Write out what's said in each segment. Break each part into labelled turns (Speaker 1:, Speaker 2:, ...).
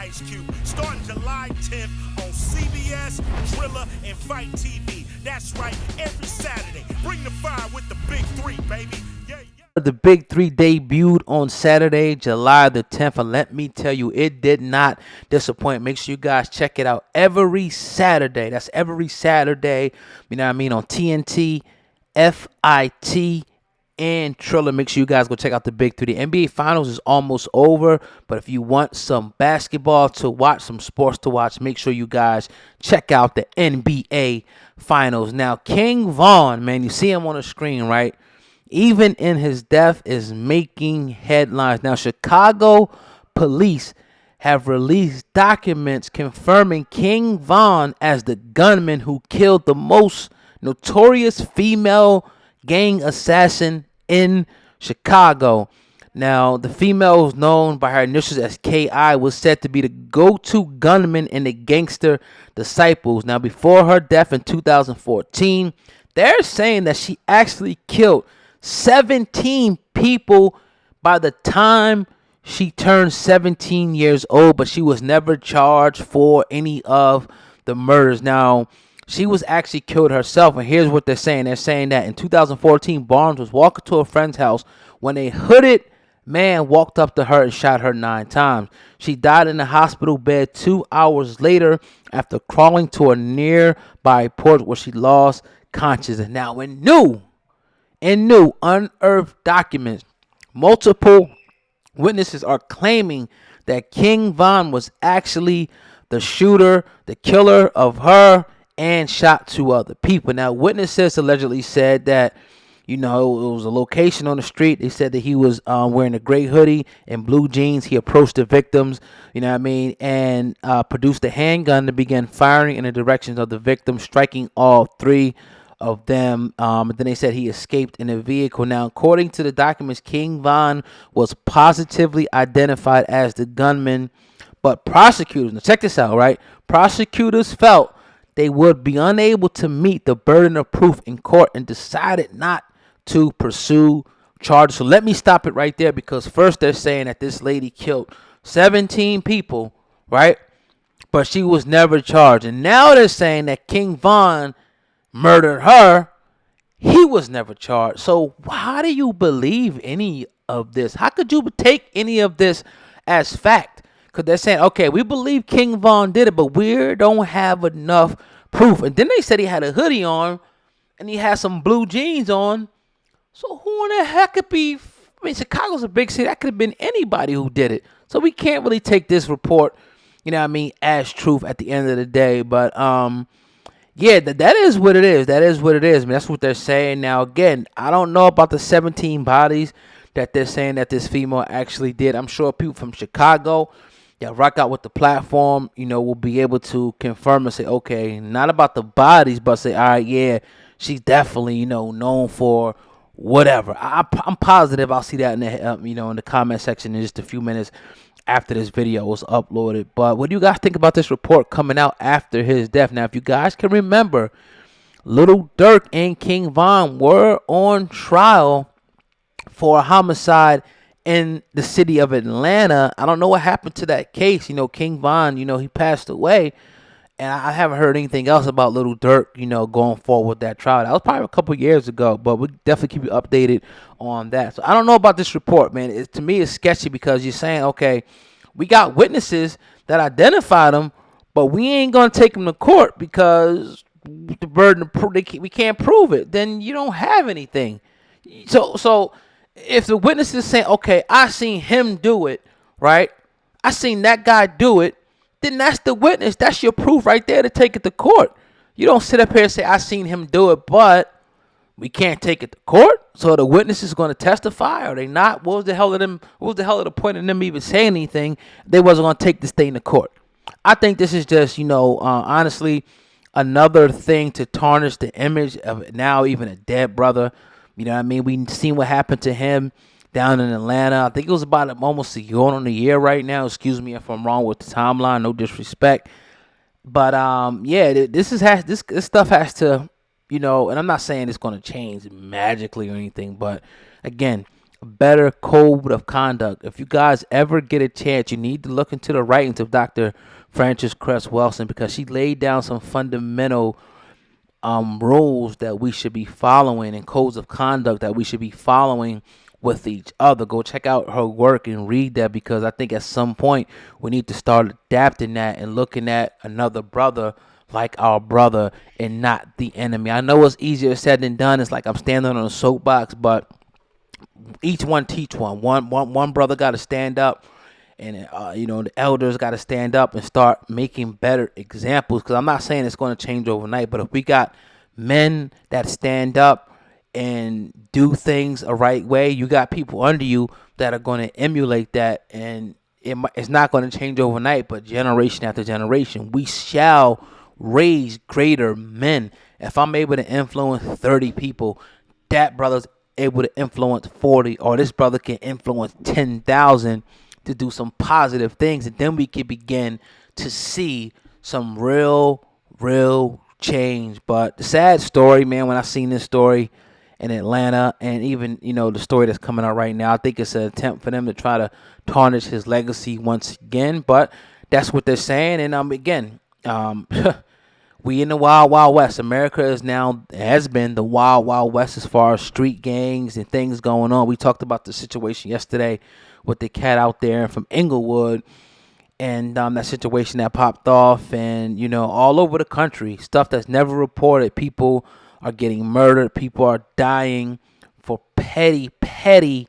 Speaker 1: Ice Cube, starting July 10th on CBS, Thriller, and Fight TV. That's right, every Saturday. Bring the fire with the big three, baby. Yeah, yeah.
Speaker 2: The Big Three debuted on Saturday, July the 10th, and let me tell you, it did not disappoint. Make sure you guys check it out every Saturday. That's every Saturday, you know what I mean, on TNT, FIT, and Triller. Make sure you guys go check out the Big Three. The NBA Finals is almost over, but if you want some basketball to watch, some sports to watch, make sure you guys check out the NBA Finals. Now, King Von, man, you see him on the screen, right? Even in his death is making headlines. Now, Chicago police have released documents confirming King Von as the gunman who killed the most notorious female gang assassin in Chicago. Now, the female, who's known by her initials as K.I., was said to be the go-to gunman in the Gangster Disciples. Now, before her death in 2014, they're saying that she actually killed 17 people by the time she turned 17 years old, but she was never charged for any of the murders. Now, she was actually killed herself, and here's what they're saying. They're saying that in 2014, Barnes was walking to a friend's house when a hooded man walked up to her and shot her 9 times. She died in a hospital bed 2 hours later after crawling to a nearby porch where she lost consciousness. Now, in new unearthed documents, multiple witnesses are claiming that King Von was actually the shooter, the killer of her, and shot 2 other people. Now, witnesses allegedly said that, it was a location on the street. They said that he was wearing a gray hoodie and blue jeans. He approached the victims, and produced a handgun to begin firing in the directions of the victims, striking all 3 of them. And then they said he escaped in a vehicle. Now, according to the documents, King Von was positively identified as the gunman, but prosecutors, now check this out, right? Prosecutors felt they would be unable to meet the burden of proof in court and decided not to pursue charges. So let me stop it right there, because first they're saying that this lady killed 17 people, right? But she was never charged. And now they're saying that King Von murdered her. He was never charged. So how do you believe any of this? How could you take any of this as fact? Because they're saying, okay, we believe King Von did it, but we don't have enough proof. And then they said he had a hoodie on and he had some blue jeans on. So who in the heck could be? I mean, Chicago's a big city. That could have been anybody who did it. So we can't really take this report, as truth at the end of the day. But yeah, that is what it is. That is what it is. I mean, that's what they're saying. Now, again, I don't know about the 17 bodies that they're saying that this female actually did. I'm sure people from Chicago rock out with the platform, will be able to confirm and say, okay, not about the bodies, but say, all right, yeah, she's definitely, known for whatever. I'm positive I'll see that in the, in the comment section in just a few minutes after this video was uploaded. But what do you guys think about this report coming out after his death? Now, if you guys can remember, Little Durk and King Von were on trial for a homicide in the city of Atlanta. I don't know what happened to that case. King Von, he passed away. And I haven't heard anything else about Little Durk, going forward with that trial. That was probably a couple years ago, but we'll definitely keep you updated on that. So I don't know about this report, man. To me, it's sketchy because you're saying, okay, we got witnesses that identified him, but we ain't going to take them to court because the burden of proof, we can't prove it. Then you don't have anything. So if the witnesses say, okay, I seen him do it, right? I seen that guy do it, then that's the witness. That's your proof right there to take it to court. You don't sit up here and say, I seen him do it, but we can't take it to court. So the witness is going to testify, or they not? What was the hell of the point of them even saying anything? They wasn't going to take this thing to court. I think this is just, honestly, another thing to tarnish the image of now even a dead brother. You know what I mean? We seen what happened to him down in Atlanta. I think it was about almost going on a year right now. Excuse me if I'm wrong with the timeline. No disrespect. But this stuff has to, and I'm not saying it's going to change magically or anything. But again, better code of conduct. If you guys ever get a chance, you need to look into the writings of Dr. Frances Cress Welsing, because she laid down some fundamental rules that we should be following and codes of conduct that we should be following with each other. Go check out her work and read that, because I think at some point we need to start adapting that and looking at another brother like our brother and not the enemy. I know it's easier said than done. It's like I'm standing on a soapbox, but each one teach one. One brother got to stand up, and the elders got to stand up and start making better examples. Because I'm not saying it's going to change overnight, but if we got men that stand up and do things a right way, you got people under you that are going to emulate that, and it's not going to change overnight, but generation after generation, we shall raise greater men. If I'm able to influence 30 people, that brother's able to influence 40, or this brother can influence 10,000 to do some positive things, and then we can begin to see some real change. But the sad story, man, when I seen this story in Atlanta, and even the story that's coming out right now, I think it's an attempt for them to try to tarnish his legacy once again. But that's what they're saying, and again, we in the wild west. America has been the wild west as far as street gangs and things going on. We talked about the situation yesterday with the cat out there from Inglewood, and that situation that popped off, and all over the country, stuff that's never reported. People are getting murdered. People are dying for petty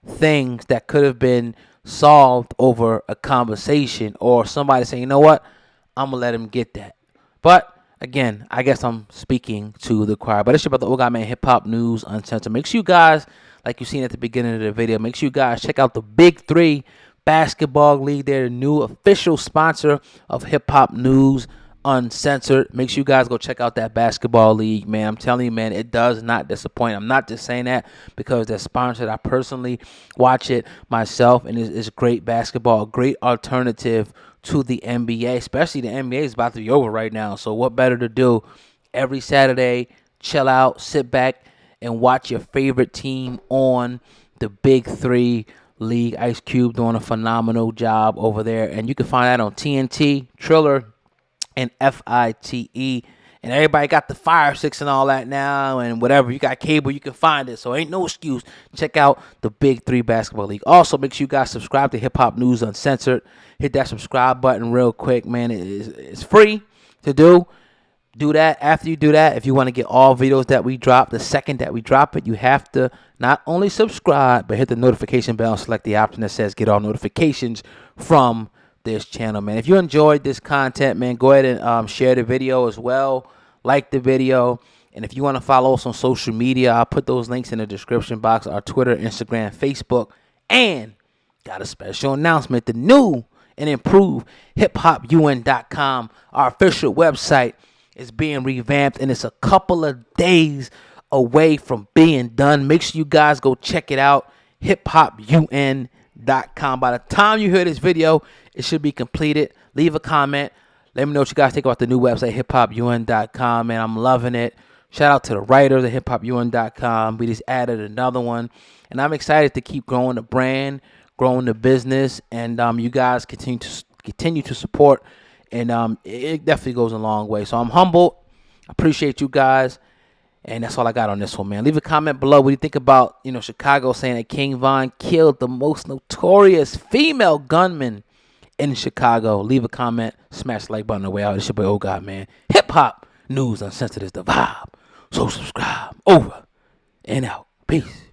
Speaker 2: things that could have been solved over a conversation, or somebody saying, you know what, I'm gonna let him get that. But again, I guess I'm speaking to the choir. But it's your brother Old Man, Hip Hop News Uncensored. Make sure you guys, like you seen at the beginning of the video, make sure you guys check out the Big 3 Basketball League. They're the new official sponsor of Hip Hop News Uncensored. Make sure you guys go check out that basketball league, man. I'm telling you, man, it does not disappoint. I'm not just saying that because they're sponsored. I personally watch it myself, and it's great basketball, a great alternative to the NBA, especially the NBA is about to be over right now. So what better to do every Saturday, chill out, sit back, and watch your favorite team on the Big 3 League. Ice Cube doing a phenomenal job over there. And you can find that on TNT, Triller, and FITE. And everybody got the Fire Sticks and all that now, and whatever. You got cable, you can find it. So ain't no excuse. Check out the Big 3 Basketball League. Also, make sure you guys subscribe to Hip Hop News Uncensored. Hit that subscribe button real quick, man. It's free to do. Do that. After you do that, if you want to get all videos that we drop, the second that we drop it, you have to not only subscribe, but hit the notification bell and select the option that says get all notifications from this channel, man. If you enjoyed this content, man, go ahead and share the video as well. Like the video. And if you want to follow us on social media, I'll put those links in the description box. Our Twitter, Instagram, Facebook. And got a special announcement. The new and improved hiphopun.com, our official website, is being revamped, and it's a couple of days away from being done. Make sure you guys go check it out, hiphopun.com. By the time you hear this video, it should be completed. Leave a comment. Let me know what you guys think about the new website, hiphopun.com, man. I'm loving it. Shout out to the writers at hiphopun.com. We just added another one, and I'm excited to keep growing the brand, growing the business, and you guys continue to support, and it definitely goes a long way. So I'm humbled. I appreciate you guys, and that's all I got on this one, man. Leave a comment below what you think about Chicago saying that King Von killed the most notorious female gunman in Chicago. Leave a comment, smash the like button on the way out. It's your boy Old God, man. Hip Hop News Uncensored is the vibe. So subscribe. Over and out. Peace.